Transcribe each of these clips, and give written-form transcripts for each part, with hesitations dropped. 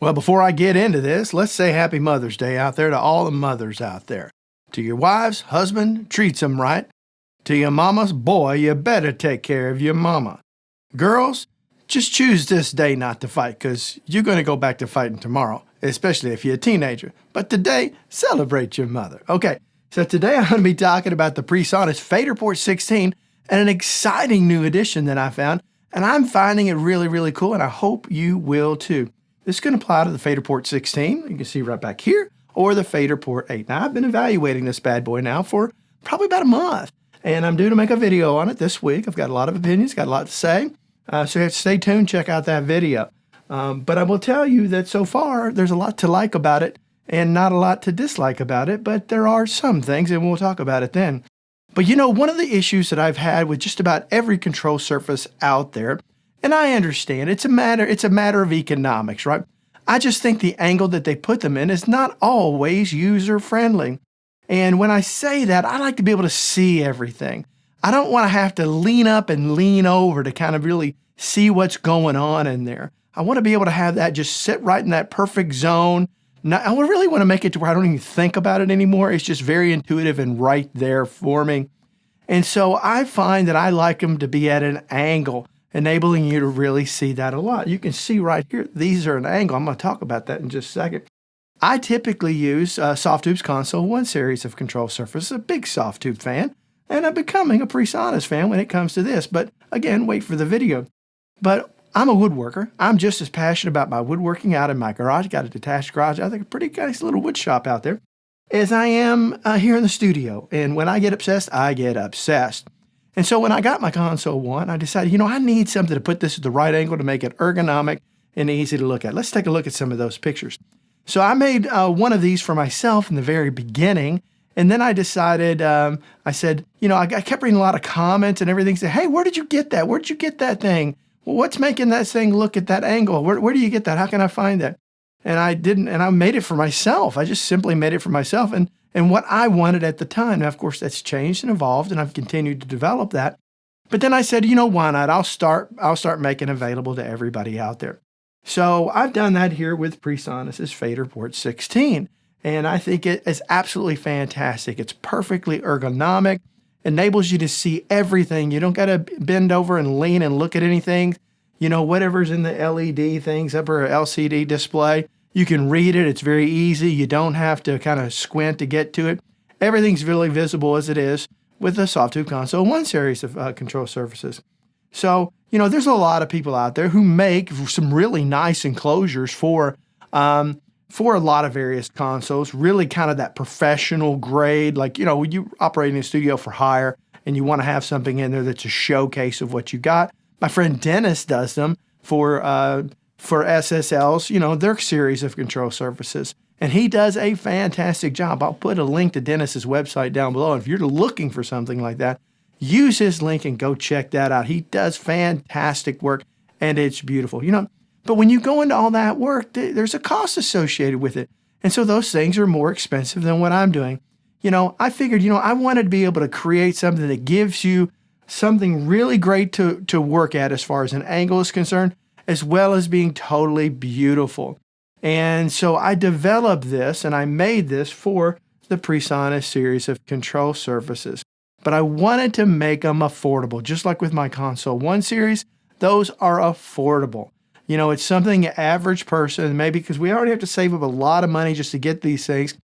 Well, before I get into this, let's say Happy Mother's Day out there to all the mothers out there. To your wives, husband, treats them right. To your mamas, boy, you better take care of your mama. Girls, just choose this day not to fight, because you're going to go back to fighting tomorrow, especially if you're a teenager. But today, celebrate your mother. Okay, so today I'm going to be talking about the Presonus Faderport 16 and an exciting new addition that I found, and I'm finding it really, really cool, and I hope you will too. This can apply to the Faderport 16, you can see right back here, or the Faderport 8. Now, I've been evaluating this bad boy now for probably about a month, and I'm due to make a video on it this week. I've got a lot of opinions, got a lot to say, so you have to stay tuned, check out that video. But I will tell you that so far, there's a lot to like about it, and not a lot to dislike about it, but there are some things, and we'll talk about it then. But you know, one of the issues that I've had with just about every control surface out there, and I understand, it's a matter of economics, right? I just think the angle that they put them in is not always user-friendly. And when I say that, I like to be able to see everything. I don't want to have to lean up and lean over to kind of really see what's going on in there. I want to be able to have that just sit right in that perfect zone. I really want to make it to where I don't even think about it anymore. It's just very intuitive and right there for me. And so I find that I like them to be at an angle, enabling you to really see that a lot. You can see right here, these are an angle. I'm going to talk about that in just a second. I typically use Softube's Console 1 series of control surfaces, a big Softube fan, and I'm becoming a Presonus fan when it comes to this. But again, wait for the video. But I'm a woodworker. I'm just as passionate about my woodworking out in my garage. Got a detached garage. I think a pretty nice little wood shop out there, as I am here in the studio. And when I get obsessed, I get obsessed. And so when I got my Console 1, I decided, I need something to put this at the right angle to make it ergonomic and easy to look at. Let's take a look at some of those pictures. So I made one of these for myself in the very beginning. And then I decided, I said, I kept reading a lot of comments and everything. Say, hey, where did you get that? Where did you get that thing? Well, what's making that thing look at that angle? Where do you get that? How can I find that? And I didn't, and I made it for myself. I just simply made it for myself and what I wanted at the time. Now, of course, that's changed and evolved, and I've continued to develop that. But then I said, why not? I'll start making available to everybody out there. So I've done that here with Presonus's Faderport 16, and I think it is absolutely fantastic. It's perfectly ergonomic, enables you to see everything. You don't got to bend over and lean and look at anything. Whatever's in the LED things up or LCD display, you can read it. It's very easy. You don't have to kind of squint to get to it. Everything's really visible as it is with the Softube Console 1 series of control surfaces. So, there's a lot of people out there who make some really nice enclosures for a lot of various consoles, really kind of that professional grade, like, when you operate in a studio for hire and you want to have something in there that's a showcase of what you got. My friend Dennis does them for SSLs, their series of control surfaces. And he does a fantastic job. I'll put a link to Dennis's website down below. And if you're looking for something like that, use his link and go check that out. He does fantastic work, and it's beautiful. But when you go into all that work, there's a cost associated with it. And so those things are more expensive than what I'm doing. I figured, I wanted to be able to create something that gives you something really great to work at as far as an angle is concerned, as well as being totally beautiful. And so I developed this and I made this for the Presonus series of control surfaces. But I wanted to make them affordable. Just like with my Console 1 series, those are affordable. It's something an average person, maybe because we already have to save up a lot of money just to get these things.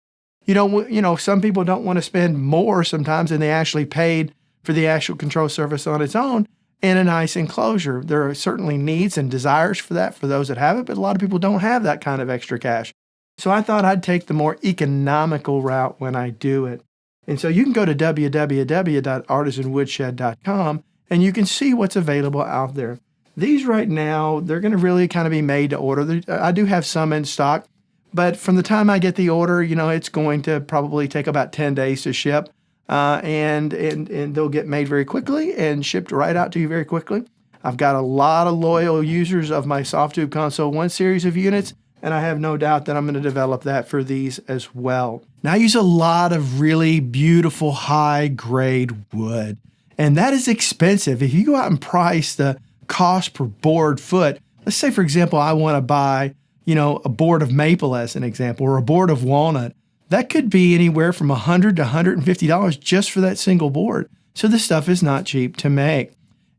Some people don't want to spend more sometimes than they actually paid for the actual control surface on its own in a nice enclosure. There are certainly needs and desires for that for those that have it, but a lot of people don't have that kind of extra cash. So I thought I'd take the more economical route when I do it. And so you can go to www.artisanwoodshed.com and you can see what's available out there. These right now, they're going to really kind of be made to order. I do have some in stock, but from the time I get the order, it's going to probably take about 10 days to ship. And they'll get made very quickly and shipped right out to you very quickly. I've got a lot of loyal users of my Softube Console 1 series of units, and I have no doubt that I'm going to develop that for these as well. Now, I use a lot of really beautiful high-grade wood, and that is expensive. If you go out and price the cost per board foot, let's say, for example, I want to buy a board of maple as an example, or a board of walnut, that could be anywhere from $100 to $150 just for that single board. So this stuff is not cheap to make.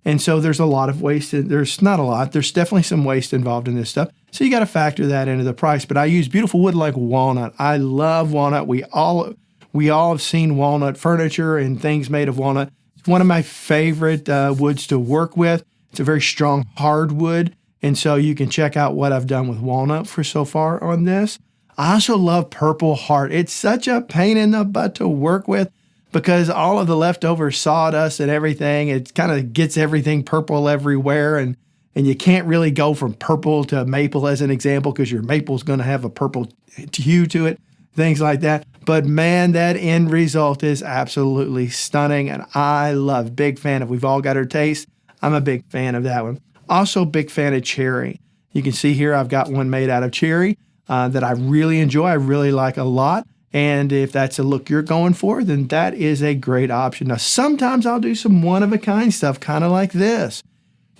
And so there's a lot of waste. There's not a lot. There's definitely some waste involved in this stuff. So you got to factor that into the price. But I use beautiful wood like walnut. I love walnut. We all have seen walnut furniture and things made of walnut. It's one of my favorite woods to work with. It's a very strong hardwood. And so you can check out what I've done with walnut for so far on this. I also love purple heart. It's such a pain in the butt to work with, because all of the leftover sawdust and everything, it kind of gets everything purple everywhere. And you can't really go from purple to maple as an example, because your maple's going to have a purple hue to it, things like that. But man, that end result is absolutely stunning. And I love, big fan of, we've all got our taste. I'm a big fan of that one. Also big fan of cherry. You can see here I've got one made out of cherry that I really enjoy. I really like a lot. And if that's a look you're going for, then that is a great option. Now, sometimes I'll do some one-of-a-kind stuff, kind of like this,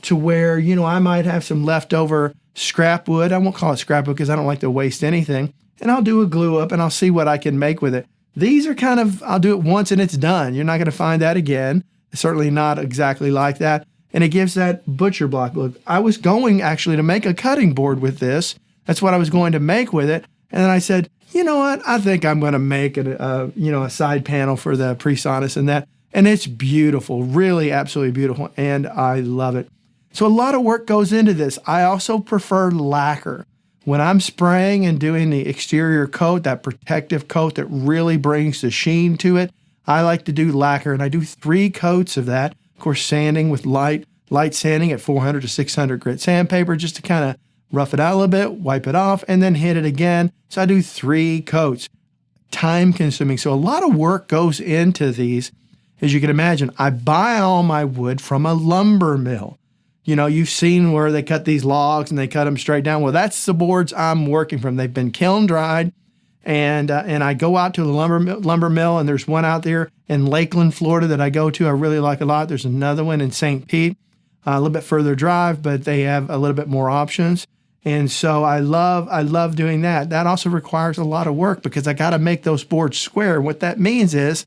to where, I might have some leftover scrap wood. I won't call it scrap wood because I don't like to waste anything. And I'll do a glue up and I'll see what I can make with it. These are I'll do it once and it's done. You're not going to find that again. Certainly not exactly like that. And it gives that butcher block look. I was going actually to make a cutting board with this. That's what I was going to make with it. And then I said, you know what? I think I'm going to make a side panel for the Presonus and that. And it's beautiful, really absolutely beautiful. And I love it. So a lot of work goes into this. I also prefer lacquer. When I'm spraying and doing the exterior coat, that protective coat that really brings the sheen to it, I like to do lacquer. And I do 3 coats of that. Of course, sanding with light sanding at 400 to 600 grit sandpaper, just to kind of rough it out a little bit, wipe it off, and then hit it again. So I do 3 coats. Time consuming. So a lot of work goes into these. As you can imagine, I buy all my wood from a lumber mill. You've seen where they cut these logs and they cut them straight down. Well, that's the boards I'm working from. They've been kiln dried. And I go out to the lumber mill, and there's one out there in Lakeland, Florida that I go to. I really like a lot. There's another one in St. Pete, a little bit further drive, but they have a little bit more options. And so I love doing that. That also requires a lot of work because I got to make those boards square. What that means is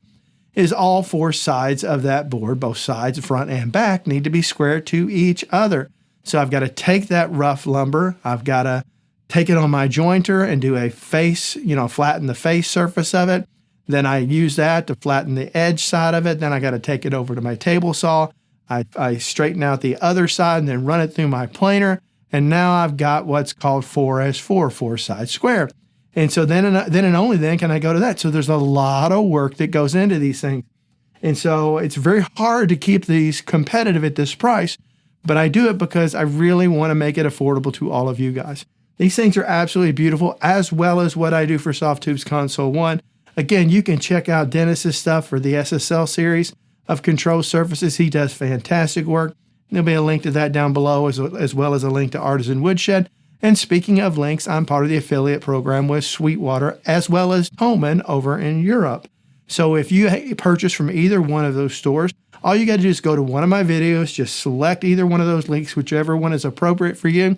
all 4 sides of that board, both sides, front and back, need to be square to each other. So I've got to take that rough lumber. I've got to take it on my jointer and do a face, flatten the face surface of it. Then I use that to flatten the edge side of it. Then I got to take it over to my table saw. I straighten out the other side and then run it through my planer. And now I've got what's called 4S4, 4-side square. And so then and only then can I go to that. So there's a lot of work that goes into these things. And so it's very hard to keep these competitive at this price, but I do it because I really want to make it affordable to all of you guys. These things are absolutely beautiful, as well as what I do for Soft Tubes Console 1. Again, you can check out Dennis's stuff for the SSL series of control surfaces. He does fantastic work. There'll be a link to that down below, as well as a link to Artisan Woodshed. And speaking of links, I'm part of the affiliate program with Sweetwater, as well as Thomann over in Europe. So if you purchase from either one of those stores, all you got to do is go to one of my videos, just select either one of those links, whichever one is appropriate for you,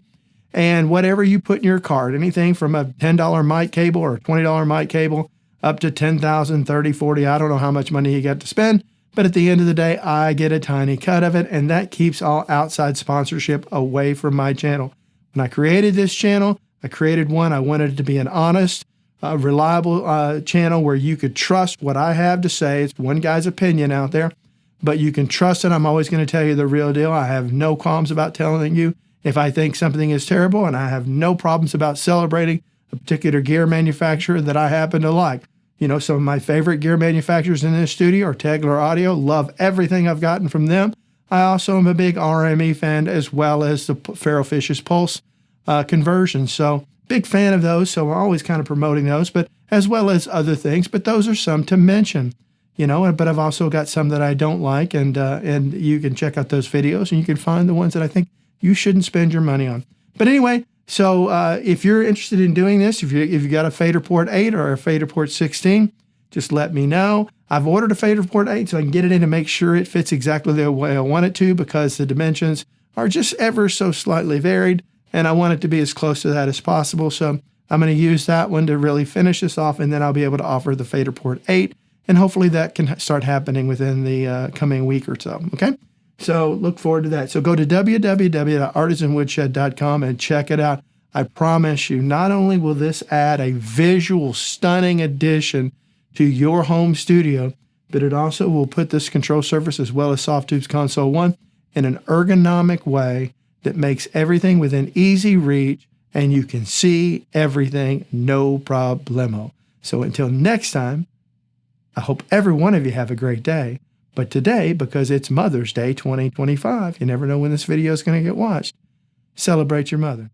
and whatever you put in your cart, anything from a $10 mic cable or a $20 mic cable up to $10,000, $30, $40, I don't know how much money you got to spend, but at the end of the day, I get a tiny cut of it, and that keeps all outside sponsorship away from my channel. When I created this channel, I created one. I wanted it to be an honest, reliable channel where you could trust what I have to say. It's one guy's opinion out there, but you can trust it. I'm always going to tell you the real deal. I have no qualms about telling you if I think something is terrible, and I have no problems about celebrating a particular gear manufacturer that I happen to like. Some of my favorite gear manufacturers in this studio are Tegler Audio. Love everything I've gotten from them. I also am a big RME fan, as well as the Feral Fish's Pulse conversion. So big fan of those. So I'm always kind of promoting those, but as well as other things. But those are some to mention, but I've also got some that I don't like, and you can check out those videos and you can find the ones that I think you shouldn't spend your money on. But anyway, so if you're interested in doing this, if you got a Faderport 8 or a Faderport 16, just let me know. I've ordered a Faderport 8 so I can get it in to make sure it fits exactly the way I want it to, because the dimensions are just ever so slightly varied. and I want it to be as close to that as possible. So I'm going to use that one to really finish this off, and then I'll be able to offer the Faderport 8, and hopefully that can start happening within the coming week or so, okay? So look forward to that. So go to www.artisanwoodshed.com and check it out. I promise you, not only will this add a visual, stunning addition to your home studio, but it also will put this control surface as well as Soft-Tube's Console 1 in an ergonomic way that makes everything within easy reach, and you can see everything, no problemo. So until next time, I hope every one of you have a great day. But today, because it's Mother's Day 2025, you never know when this video is going to get watched, celebrate your mother.